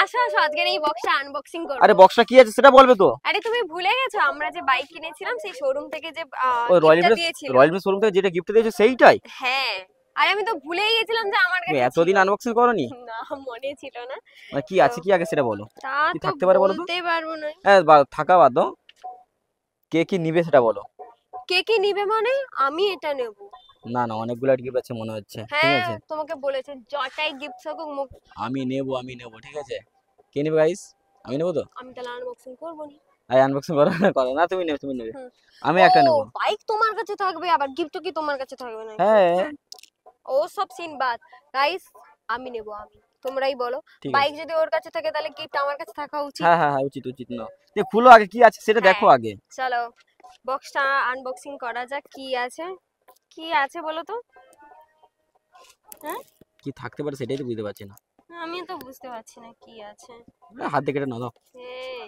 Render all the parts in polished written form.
আসো আসো, আজকের এই বক্সটা আনবক্সিং করব। আরে বক্সটা কি আছে সেটা বলবে তো। আরে তুমি ভুলে গেছো আমরা যে বাইক কিনেছিলাম সেই শোরুম থেকে যে ওই গিফটটা দিয়েছিল। রয়্যাল এনফিল্ড শোরুম থেকে যেটা গিফট দিয়েছে সেইটাই? হ্যাঁ, আরে আমি তো ভুলেই গেছিলাম যে আমার তুমি কাছে ছিল। এতদিন আনবক্সিং করনি? না, মনে ছিল না। মানে কি তো আছে কি আগে সেটা বলো। তা কি তো থাকতে পারে বলো তো। বলতে পারবো না। হ্যাঁ থাকা বাদ দাও, কে কি নিবে সেটা বলো। কে কি নিবে মানে? আমি এটা নেব। না না, অনেকগুলো গিফট আছে মনে হচ্ছে, ঠিক হ্যাঁ, আছে। তোমাকে বলেছে জটাই গিফট থাকুক মুখ। আমি নেব ঠিক আছে। কে নেবে গাইস? আমি নেবো তো। আমি তাহলে আনবক্সিং করবো নি। আই আনবক্সিং করো না, করো না, তুমি নেবে। হুম। আমি ও, একটা নেবো। বাইক তোমার কাছে থাকবে আবার গিফটও কি তোমার কাছে থাকবে নাকি? হ্যাঁ ও সব সিন বাদ। গাইস, আমি নেব আমি। তোমরাই বলো, ঠিক বাইক আছে। যদি ওর কাছে থাকে তাহলে গিফট আমার কাছে থাকা উচিত। হ্যাঁ উচিত উচিত না। খুলো আগে কি আছে সেটা হ্যাঁ, দেখো আগে। চলো বক্সটা আনবক্সিং করা যাক। কি আছে, কি আছে বলো তো। হ্যাঁ, কি থাকতে পারে সেটাই তো বুঝতে পারছি না। আমি তো বুঝতে পারছি না কি আছে। হাত দিয়ে কেটে নাও দাও। হ্যাঁ,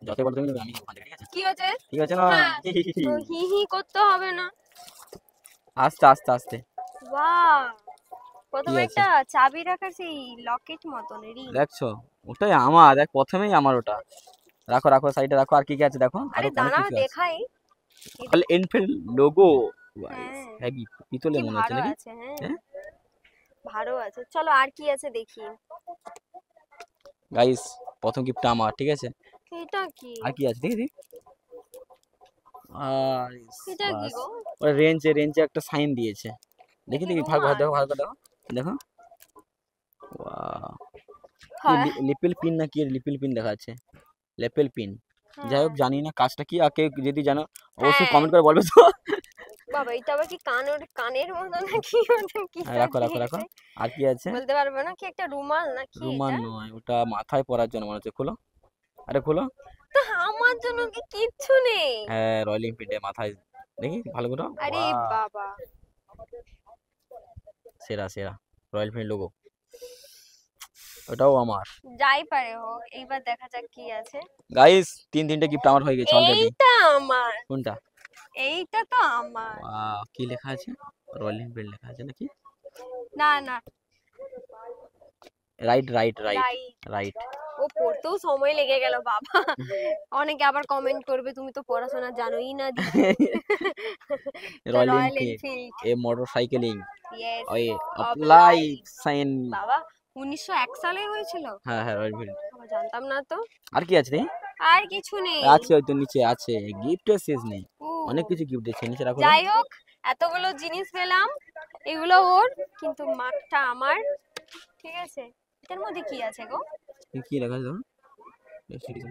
যতই বলো তুমি নেবে, আমি নেবো, ঠিক আছে। কি আছে? ঠিক আছে না। হ্যাঁ, তো হি হি করতে হবে না। আস্তে আস্তে আস্তে। বাহ, কি প্রথমে আছে একটা চাবি রাখার সেই লকেট মতন রিং। দেখছো? ওটাই আমার, দেখ প্রথমেই আমার ওটা। রাখো রাখো সাইডে রাখো, আর কি কি আছে দেখো, আরে আরো অনেক দাঁড়াও কিছু আছে। দেখাই। Royal Enfield logo. হ্যাঁ, হেভি পিতলে কি মনে হচ্ছে ভালো নাকি? আছে। হ্যাঁ, হ্যাঁ ভালো আছে। চলো আর কি আছে দেখি। গাইস, প্রথম গিফটটা আমার, ঠিক আছে। এটা কি? আর কি আছে দেখি দেখি। আর এটা কি বাস, গো? ওই রেঞ্জে একটা সাইন দিয়েছে। এটা দেখি কি দেখি, ভাগ ভাগ রুমাল? দেখো, ভাগ দেখো দেখো। ওয়াও, কি হয়। লিপল পিন না কি, লিপল পিন দেখা যাচ্ছে, লেপেল পিন। যাই হ্যাঁ হোক, জানি না কাজটা কি, আর কেউ যদি জানো অবশ্যই হ্যাঁ, কমেন্ট করে বলবে তো। বাবা এটা আবার কি কানের মতো নাকি? ওটা কি হ্যাঁ, সব রাখো রাখো রাখো। দিয়েছে? আর কি আছে? বলতে পারবো না। কি একটা রুমাল নাকি রুমাল এটা? নয়, ওটা মাথায় পরার জন্য মনে হচ্ছে। খোলো, আরে খোলো। তো আমার জন্য কি কিচ্ছু নেই? হ্যাঁ, রয়্যাল এনফিল্ডে মাথায়, দেখি ভালো করে। আরে ওয়াও, বাবা, সেরা সেরা, রয়্যাল এনফিল্ড লোগো। ওটাও আমার। যাই পারে হোক, এইবার দেখা যাক কি আছে। গাইস, তিনটে গিফট আমার হয়ে গেছে অলরেডি। এইটা আমার। কোনটা? এইটা তো আমার। ওয়াও, কি লেখা আছে? রয়্যাল এনফিল্ড লেখা আছে নাকি? না না, right right right right. Right. ও পড়তেও সময় লেগে গেল বাবা। অনেকে আবার কমেন্ট করবে তুমি তো পড়াশোনা জানোই না দিদি। তো রয়্যাল রয়্যাল এনফিল্ড এনফিল্ড। এ মোটরসাইকেলিং। ইয়েস, ওই অফ অ্যাপ্লাই লাইফ। সাইন। বাবা, 1901 সালে হয়েছিল? হ্যাঁ রয়্যাল এনফিল্ড। আমরা জানতাম না তো। আর কি আছে রে? আর কিছু নেই। আছে, ওই তো নিচে আছে, গিফটের শেষ নেই। ও, অনেক কিছু গিফট দিচ্ছে, নিচে রাখো তো। যাই হোক, এতগুলো জিনিস পেলাম, এগুলো ওর, কিন্তু মাঠটা আমার। ঠিক আছে, এটার মধ্যে কি আছে গো? কি লেখা আছে দেখো?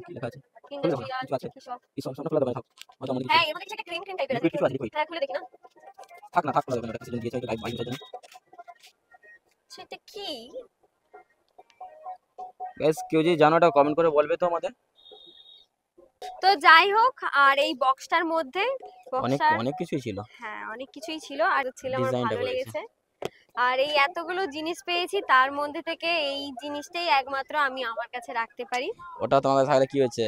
কি লেখা আছে? খুলে দেখো না, ইন্ডাস্ট্রিয়াল কিছু আছে। কি সব? এই সব সামনে খোলা দেবে, থাক। হয়তো আমাদের কিছু হ্যাঁ, এর মধ্যে কিছু একটা ক্রিম ক্রিম টাইপের আছে। লিকুইড কিছু আছে, লিকুইড। হ্যাঁ, খুলে দেখি না। থাক না, থাক, খোলা দেবে না, এটা কিছু দিয়েছে, এটা লাইভ বাইক জন্য। সেটা কি? গাইস, কেউ যদি জানো এটা কমেন্ট করে বলবে তো আমাদের। তো যাই হোক, আর এই বক্সটার মধ্যে, অনেক বক্সটার, অনেক কিছুই ছিল। হ্যাঁ অনেক কিছুই ছিল, আর ছিল আমার ডিজাইনটা ভালো করেছে। লেগেছে। আর এই এতগুলো জিনিস পেয়েছি, তার মধ্যে থেকে এই জিনিসটাই একমাত্র আমি আমার কাছে রাখতে পারি। ওটা তোমাদের থাকলে কি হয়েছে,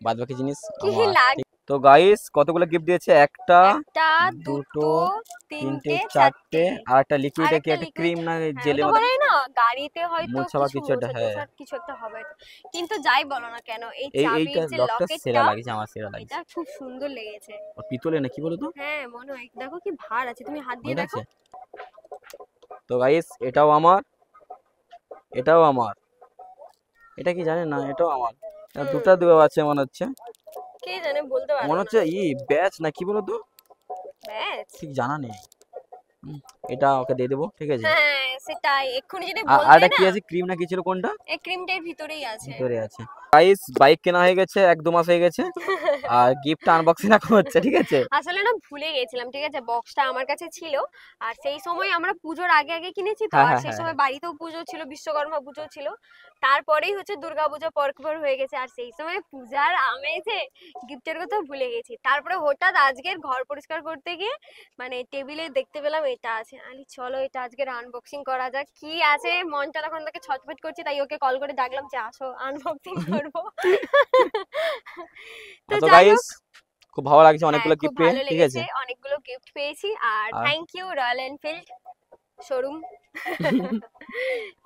বাদ বাকি জিনিস কি আমার। লাগ, তো গাইস, কতগুলো গিফট দিয়েছে? একটা, একটা, দুটো, দুটো, তিনটে, তিনটে, চারটে, চারটে। আর একটা লিকুইড, আর কি একটা একটা লিকুইড। ক্রিম না হ্যাঁ, জেলের ওটা মতো, মনে হয় না গাড়িতে হয়তো মোছা বা কিছু কিছু একটা। মোছা হ্যাঁ, টোছা কিছু একটা হবে। কিন্তু যাই বলো না কেন, এই এইটা চাবির যে লকটা সেরা লকেটটা, লাগছে, আমার সেরা লাগছে। এটা খুব সুন্দর লেগেছে। ও পিতলে না কি বলো তো, হ্যাঁ, মনে হয়। দেখো কি ভার আছে, তুমি হাত দিয়ে মনে দেখো। আছে। তো গাইস, এটাও আমার, এটাও আমার। এটা কি জানেন না, এটাও আমার। হুম, দুটা দেওয়া আছে মনে হচ্ছে। কে জানে, বলতে মনে পারবো না। হচ্ছে ব্যাচ না কি বলো তো, ব্যাস। ঠিক জানা নেই। এটা ওকে দিয়ে দেবো, ঠিক আছে। হ্যাঁ, সেটাই এক্ষুনি যদি আর বলতে এটা কি না। আছে, ক্রিম না কি ছিল, কোনটা? এই ক্রিমটার ভিতরেই আছে। ভিতরে আছে। গাইস, বাইক কেনা হয়ে গেছে, 1-2 মাস হয়ে গেছে। আর গিফট আনবক্সিং এখন হচ্ছে, ঠিক আছে। আসলে না ভুলে গেছিলাম, ঠিক আছে, বক্সটা আমার কাছে ছিল। আর সেই সময় আমরা পুজোর আগে আগে কিনেছি তো, হ্যাঁ আর হ্যাঁ সেই হ্যাঁ সময় হ্যাঁ। বাড়িতেও পুজো ছিল, বিশ্বকর্মা পুজো ছিল। তারপরেই হচ্ছে দুর্গাপূজা পরপর হয়ে গেছে, আর সেই সময় পূজার আমেজে গিফটের কথা ভুলে গেছি। তারপরে হঠাৎ আজকের ঘর পরিষ্কার করতে গিয়ে মানে টেবিলে দেখতে পেলাম এটা আছে, আরে চলো এটা আজকের আনবক্সিং করা যাক। কি আছে, মনটা তখন থেকে ছটফট করছে, তাই ওকে কল করে ডাকলাম যে আসো আনবক্সিং করবো। তো তো যাই গাইস, হোক, খুব ভালো লাগছে হ্যাঁ অনেকগুলো খুব গিফট পেয়ে, ভালো ঠিক লেগেছে, আছে। অনেকগুলো গিফট পেয়েছি। আর আর thank you Royal Enfield. Showroom.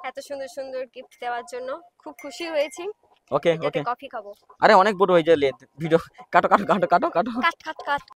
এত সুন্দর সুন্দর গিফট দেওয়ার জন্য খুব খুশি হয়েছি। ওকে এটাতে ওকে, কফি খাবো। আরে অনেক বড় হয়ে যায় লেন্থ ভিডিও, কাটো কাটো কাটো কাটো কাটো। কাট কাট কাট।